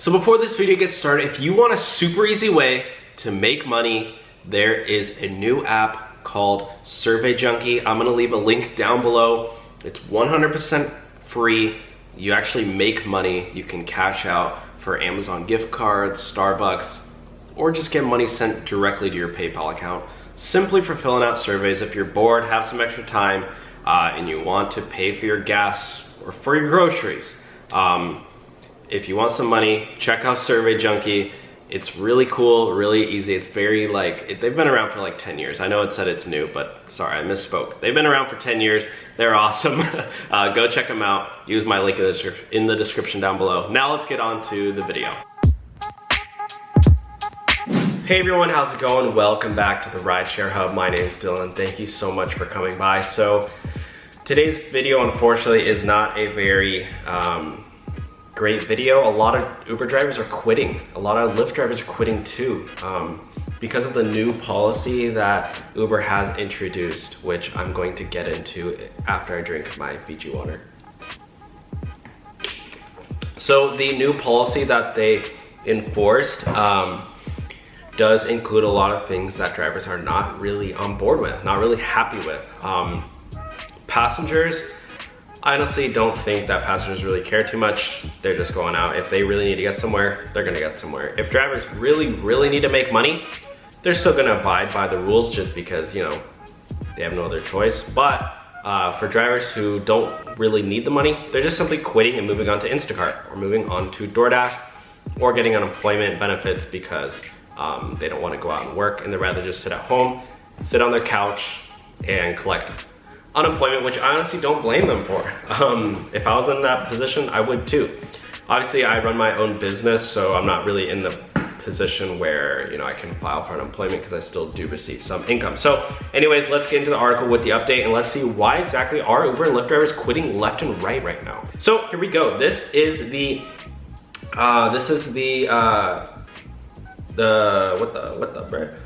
So before this video gets started, if you want a super easy way to make money, there is a new app called Survey Junkie. I'm gonna leave a link down below. It's 100% free. You actually make money. You can cash out for Amazon gift cards, Starbucks, or just get money sent directly to your PayPal account simply for filling out surveys. If you're bored, have some extra time, and you want to pay for your gas or for your groceries. If you want some money, check out Survey Junkie. It's really cool, really easy. It's very they've been around for like 10 years. I know it said it's new, but sorry, I misspoke. They've been around for 10 years. They're awesome. Go check them out. Use my link in the description down below. Now let's get on to the video. Hey everyone, how's it going? Welcome back to the Rideshare Hub. My name's Dylan. Thank you so much for coming by. So today's video, unfortunately, is not a very great video. A lot of Uber drivers are quitting. A lot of Lyft drivers are quitting too, because of the new policy that Uber has introduced, which I'm going to get into after I drink my Fiji water. So the new policy that they enforced does include a lot of things that drivers are not really on board with, not really happy with. Passengers, I honestly don't think that passengers really care too much. They're just going out. If they really need to get somewhere, they're gonna get somewhere. If drivers really need to make money, they're still gonna abide by the rules just because, you know, they have no other choice. But for drivers who don't really need the money, they're just simply quitting and moving on to Instacart or moving on to DoorDash or getting unemployment benefits because they don't wanna go out and work and they'd rather just sit at home, sit on their couch and collect unemployment, which I honestly don't blame them for. If I was in that position, I would too. Obviously, I run my own business, so I'm not really in the position where, you know, I can file for unemployment because I still do receive some income. So anyways, let's get into the article with the update and let's see why exactly are Uber and Lyft drivers quitting left and right now. So here we go. This is the what the bread?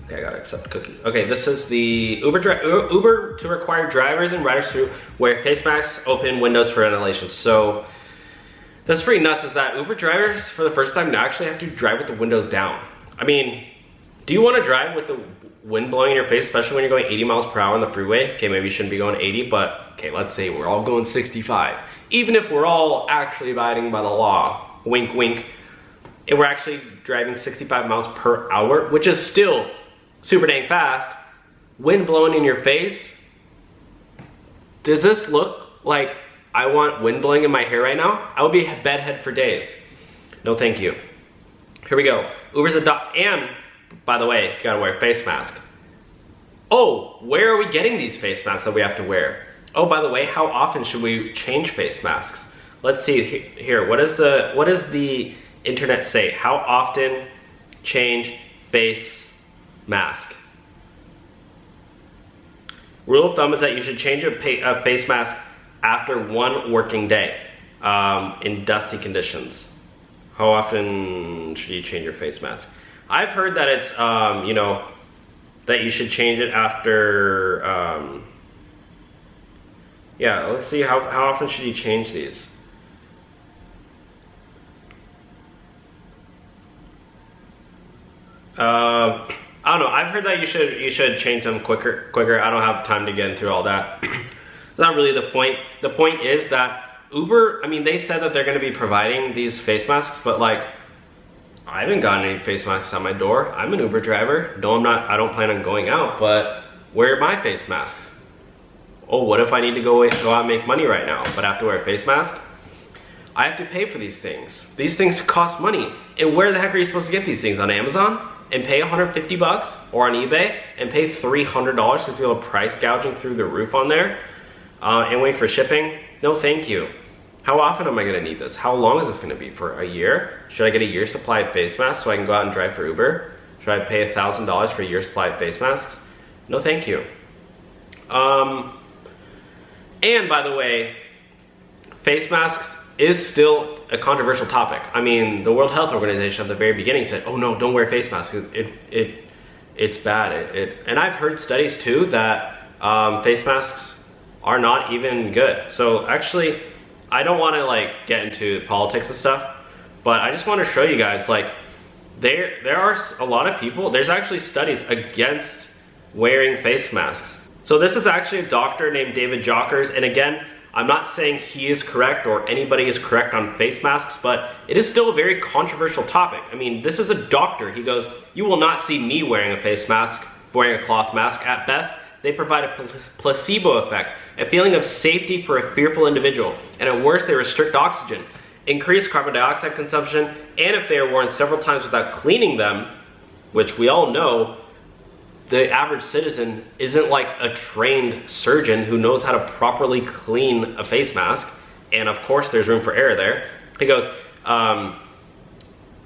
Okay, I gotta accept cookies. Okay, this is the Uber to require drivers and riders to wear face masks, open windows for ventilation. So that's pretty nuts, is that Uber drivers for the first time now actually have to drive with the windows down. I mean, do you want to drive with the wind blowing in your face, especially when you're going 80 miles per hour on the freeway? Okay, maybe you shouldn't be going 80, but okay, let's say we're all going 65. Even if we're all actually abiding by the law, wink wink, and we're actually driving 65 miles per hour, which is still super dang fast, wind blowing in your face. Does this look like I want wind blowing in my hair right now? I would be bedhead for days. No thank you. Here we go. Uber's and by the way, you gotta wear a face mask. Oh, where are we getting these face masks that we have to wear? Oh, by the way, how often should we change face masks? Let's see here. What does the internet say? How often change face mask? Rule of thumb is that you should change a face mask after 1 working day in dusty conditions. How often should you change your face mask? I've heard that it's you know, that you should change it after yeah, let's see, how often should you change these? I don't know. I've heard that you should change them quicker. I don't have time to get into all that. That's not really the point. The point is that Uber, I mean, they said that they're going to be providing these face masks, but like, I haven't gotten any face masks at my door. I'm an Uber driver. No, I'm not. I don't plan on going out, but where are my face masks? Oh, what if I need to go out and make money right now, but I have to wear a face mask? I have to pay for these things. These things cost money. And where the heck are you supposed to get these things? On Amazon? And pay 150 bucks? Or on eBay? And pay $300 to feel a price gouging through the roof on there? And wait for shipping? No thank you. How often am I gonna need this? How long is this gonna be? For a year? Should I get a year's supply of face masks so I can go out and drive for Uber? Should I pay $1,000 for a year's supply of face masks? No thank you. And by the way, face masks is still a controversial topic. I mean, the World Health Organization at the very beginning said, oh no, don't wear face masks. It's bad. And I've heard studies too that face masks are not even good. So actually, I don't want to like get into politics and stuff, But I just want to show you guys, like, there are a lot of people, there's actually studies against wearing face masks. So this is actually a doctor named David Jockers, and again, I'm not saying he is correct or anybody is correct on face masks, but it is still a very controversial topic. I mean, this is a doctor. He goes, you will not see me wearing a face mask, wearing a cloth mask. At best, they provide a placebo effect, a feeling of safety for a fearful individual, and at worst, they restrict oxygen, increase carbon dioxide consumption, and if they are worn several times without cleaning them, which we all know, the average citizen isn't like a trained surgeon who knows how to properly clean a face mask, and of course there's room for error there. He goes,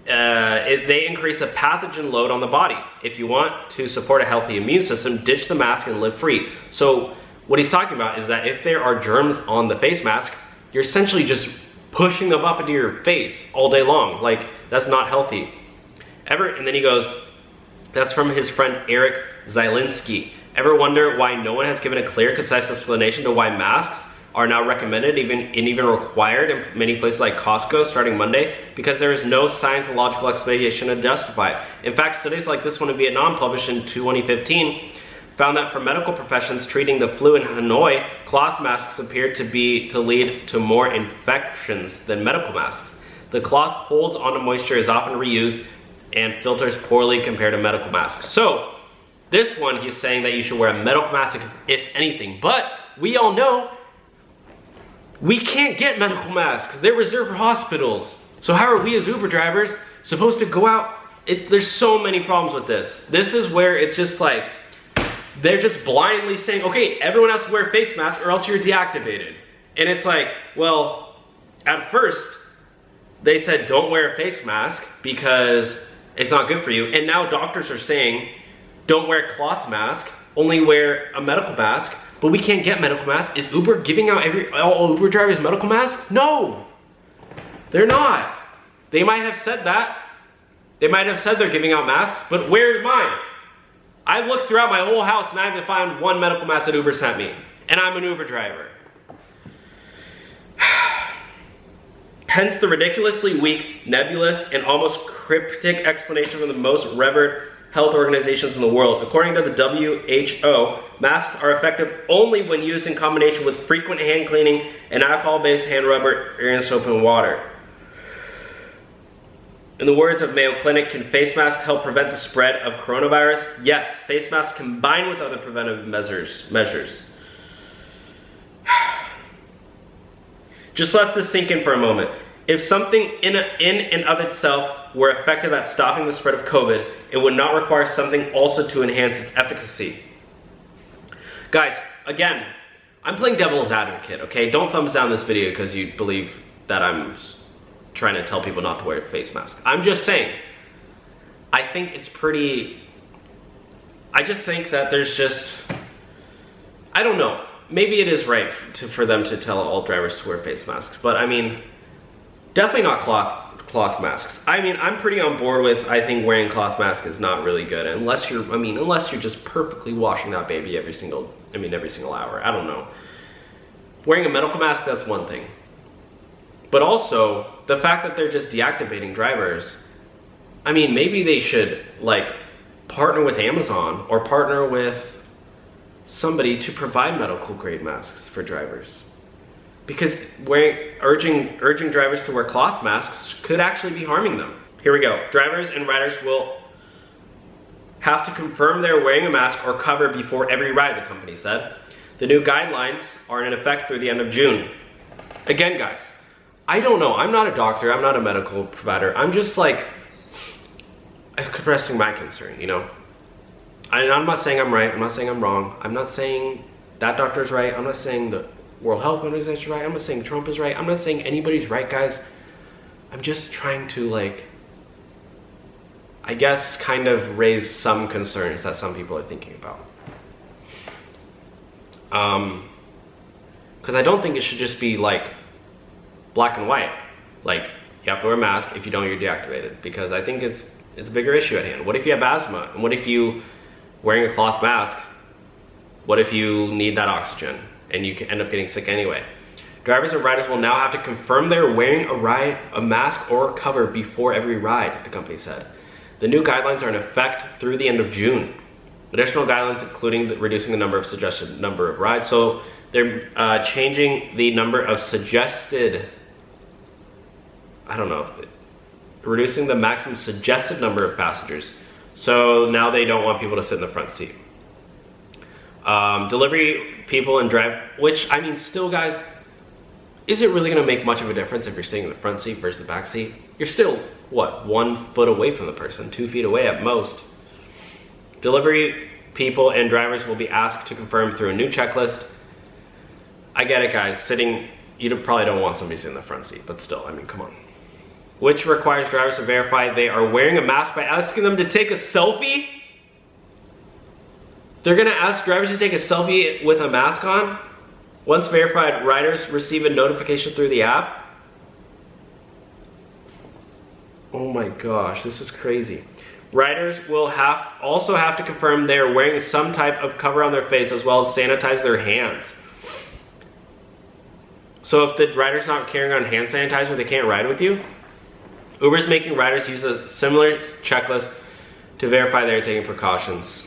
they increase the pathogen load on the body. If you want to support a healthy immune system, ditch the mask and live free. So what he's talking about is that if there are germs on the face mask, you're essentially just pushing them up into your face all day long. Like, that's not healthy. And then he goes, that's from his friend Eric Zielinski. Ever wonder why no one has given a clear, concise explanation to why masks are now recommended and even required in many places like Costco starting Monday? Because there is no science and logical explanation to justify it. In fact, studies like this one in Vietnam, published in 2015, found that for medical professions treating the flu in Hanoi, cloth masks appeared to lead to more infections than medical masks. The cloth holds onto moisture, is often reused, and filters poorly compared to medical masks. So this one, he's saying that you should wear a medical mask if anything, but we all know we can't get medical masks. They're reserved for hospitals. So how are we as Uber drivers supposed to go out? There's so many problems with this. This is where it's just like, they're just blindly saying, okay, everyone has to wear a face mask or else you're deactivated. And it's like, well, at first, they said don't wear a face mask because it's not good for you. And now doctors are saying, don't wear a cloth mask, only wear a medical mask, but we can't get medical masks. Is Uber giving out all Uber drivers medical masks? No, they're not. They might have said that. They might have said they're giving out masks, but where's mine? I looked throughout my whole house and I haven't found one medical mask that Uber sent me. And I'm an Uber driver. Hence the ridiculously weak, nebulous, and almost cryptic explanation from the most revered health organizations in the world. According to the WHO, masks are effective only when used in combination with frequent hand cleaning and alcohol-based hand rubber and soap and water. In the words of Mayo Clinic, can face masks help prevent the spread of coronavirus? Yes, face masks combined with other preventive measures. Just let this sink in for a moment. If something in and of itself were effective at stopping the spread of COVID, it would not require something also to enhance its efficacy. Guys, again, I'm playing devil's advocate, okay? Don't thumbs down this video because you believe that I'm trying to tell people not to wear a face mask. I'm just saying, I think it's I just think that there's just, I don't know. Maybe it is right for them to tell all drivers to wear face masks, but I mean, definitely not cloth masks. I mean, I'm pretty on board with, I think wearing cloth mask is not really good unless you're just perfectly washing that baby every single hour. I don't know. Wearing a medical mask, that's one thing. But also, the fact that they're just deactivating drivers, I mean, maybe they should like partner with Amazon or partner with somebody to provide medical grade masks for drivers. Because urging drivers to wear cloth masks could actually be harming them. Here we go. Drivers and riders will have to confirm they're wearing a mask or cover before every ride, the company said. The new guidelines are in effect through the end of June. Again, guys, I don't know. I'm not a doctor. I'm not a medical provider. I'm just like expressing my concern, you know? I'm not saying I'm right. I'm not saying I'm wrong. I'm not saying that doctor's right. I'm not saying the World Health Organization is right. I'm not saying Trump is right. I'm not saying anybody's right, guys. I'm just trying to, like, I guess, kind of raise some concerns that some people are thinking about. Because I don't think it should just be, like, black and white. Like, you have to wear a mask. If you don't, you're deactivated. Because I think it's a bigger issue at hand. What if you have asthma? And what if you, wearing a cloth mask, what if you need that oxygen and you can end up getting sick anyway? Drivers and riders will now have to confirm they're wearing a mask or cover before every ride, the company said. The new guidelines are in effect through the end of June. Additional guidelines including reducing the number of suggested number of rides. So they're changing the number of suggested, reducing the maximum suggested number of passengers. So now they don't want people to sit in the front seat. Delivery people and drive, which I mean, still guys, is it really gonna make much of a difference if you're sitting in the front seat versus the back seat? You're still, what, 1 foot away from the person, 2 feet away at most. Delivery people and drivers will be asked to confirm through a new checklist. I get it guys, you probably don't want somebody sitting in the front seat, but still, I mean, come on. Which requires drivers to verify they are wearing a mask by asking them to take a selfie? They're gonna ask drivers to take a selfie with a mask on? Once verified, riders receive a notification through the app. Oh my gosh, this is crazy. Riders will also have to confirm they are wearing some type of cover on their face as well as sanitize their hands. So if the rider's not carrying on hand sanitizer, they can't ride with you? Uber's making riders use a similar checklist to verify they are taking precautions.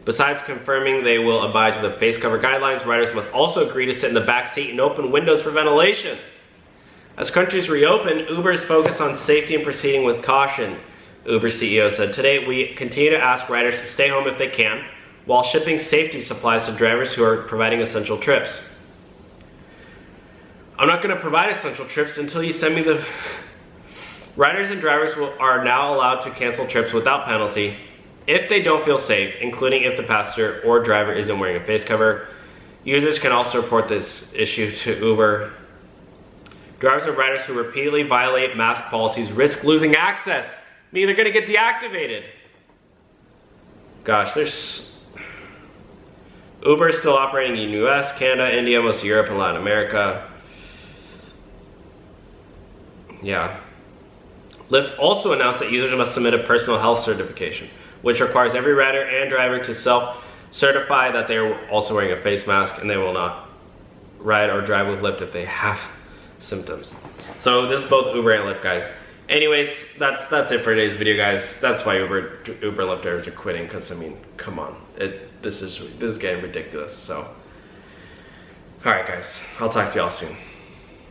Besides confirming they will abide to the face cover guidelines, riders must also agree to sit in the back seat and open windows for ventilation. As countries reopen, Uber is focused on safety and proceeding with caution, Uber CEO said. Today, we continue to ask riders to stay home if they can, while shipping safety supplies to drivers who are providing essential trips. I'm not going to provide essential trips until you send me the... Riders and drivers are now allowed to cancel trips without penalty if they don't feel safe, including if the passenger or driver isn't wearing a face cover. Users can also report this issue to Uber. Drivers and riders who repeatedly violate mask policies risk losing access, meaning they're going to get deactivated. Gosh, Uber is still operating in the US, Canada, India, most of Europe, and Latin America. Yeah. Lyft also announced that users must submit a personal health certification, which requires every rider and driver to self-certify that they are also wearing a face mask, and they will not ride or drive with Lyft if they have symptoms. So this is both Uber and Lyft, guys. Anyways, that's it for today's video, guys. That's why Uber and Lyft drivers are quitting, because I mean, come on, this is getting ridiculous. So, all right, guys, I'll talk to y'all soon.